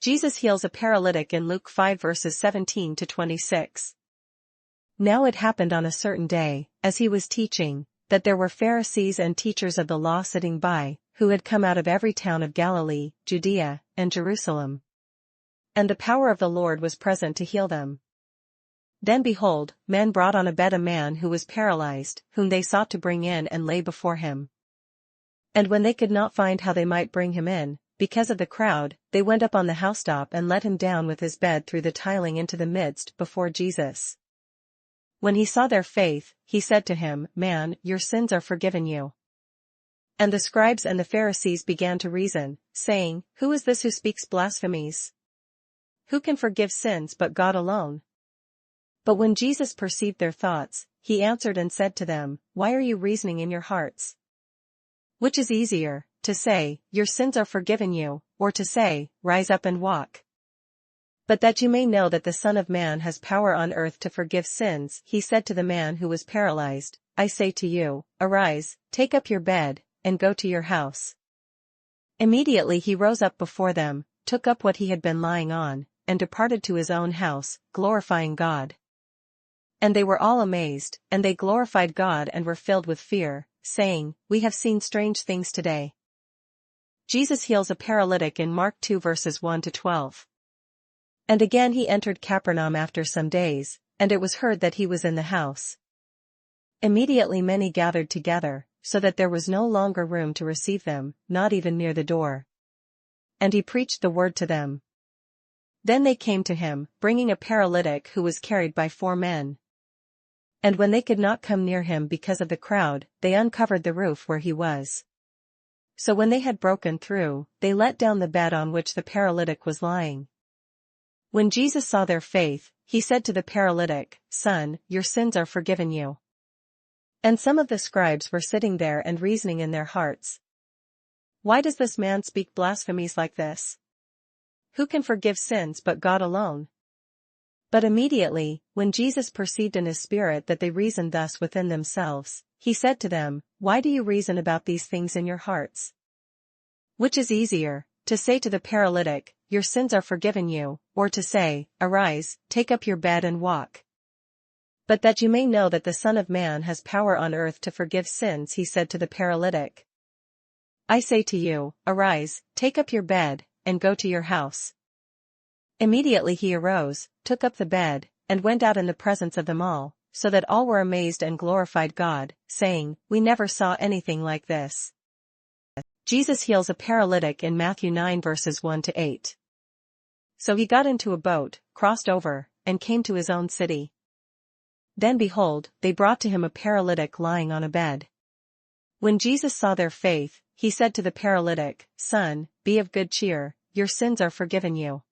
Jesus heals a paralytic in Luke 5 verses 17 to 26. Now it happened on a certain day, as he was teaching, that there were Pharisees and teachers of the law sitting by, who had come out of every town of Galilee, Judea, and Jerusalem. And the power of the Lord was present to heal them. Then behold, men brought on a bed a man who was paralyzed, whom they sought to bring in and lay before him. And when they could not find how they might bring him in, because of the crowd, they went up on the housetop and let him down with his bed through the tiling into the midst before Jesus. When he saw their faith, he said to him, Man, your sins are forgiven you. And the scribes and the Pharisees began to reason, saying, Who is this who speaks blasphemies? Who can forgive sins but God alone? But when Jesus perceived their thoughts, he answered and said to them, Why are you reasoning in your hearts? Which is easier, to say, Your sins are forgiven you, or to say, Rise up and walk? But that you may know that the Son of Man has power on earth to forgive sins, he said to the man who was paralyzed, I say to you, Arise, take up your bed, and go to your house. Immediately he rose up before them, took up what he had been lying on, and departed to his own house, glorifying God. And they were all amazed, and they glorified God and were filled with fear, saying, We have seen strange things today. Jesus heals a paralytic in Mark 2 verses 1 to 12. And again he entered Capernaum after some days, and it was heard that he was in the house. Immediately many gathered together, so that there was no longer room to receive them, not even near the door. And he preached the word to them. Then they came to him, bringing a paralytic who was carried by 4 men. And when they could not come near him because of the crowd, they uncovered the roof where he was. So when they had broken through, they let down the bed on which the paralytic was lying. When Jesus saw their faith, he said to the paralytic, Son, your sins are forgiven you. And some of the scribes were sitting there and reasoning in their hearts, Why does this man speak blasphemies like this? Who can forgive sins but God alone? But immediately, when Jesus perceived in his spirit that they reasoned thus within themselves, he said to them, Why do you reason about these things in your hearts? Which is easier, to say to the paralytic, Your sins are forgiven you, or to say, Arise, take up your bed and walk? But that you may know that the Son of Man has power on earth to forgive sins, he said to the paralytic, I say to you, Arise, take up your bed, and go to your house. Immediately he arose, took up the bed, and went out in the presence of them all, so that all were amazed and glorified God, saying, We never saw anything like this. Jesus heals a paralytic in Matthew 9 verses 1 to 8. So he got into a boat, crossed over, and came to his own city. Then behold, they brought to him a paralytic lying on a bed. When Jesus saw their faith, he said to the paralytic, Son, be of good cheer, your sins are forgiven you.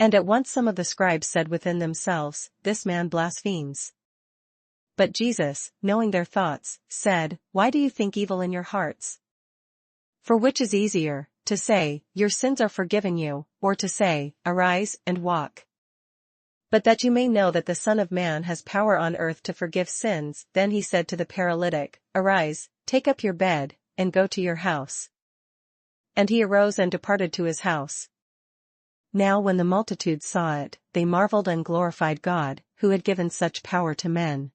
And at once some of the scribes said within themselves, This man blasphemes. But Jesus, knowing their thoughts, said, Why do you think evil in your hearts? For which is easier, to say, Your sins are forgiven you, or to say, Arise and walk? But that you may know that the Son of Man has power on earth to forgive sins, then he said to the paralytic, Arise, take up your bed, and go to your house. And he arose and departed to his house. Now when the multitude saw it, they marveled and glorified God, who had given such power to men.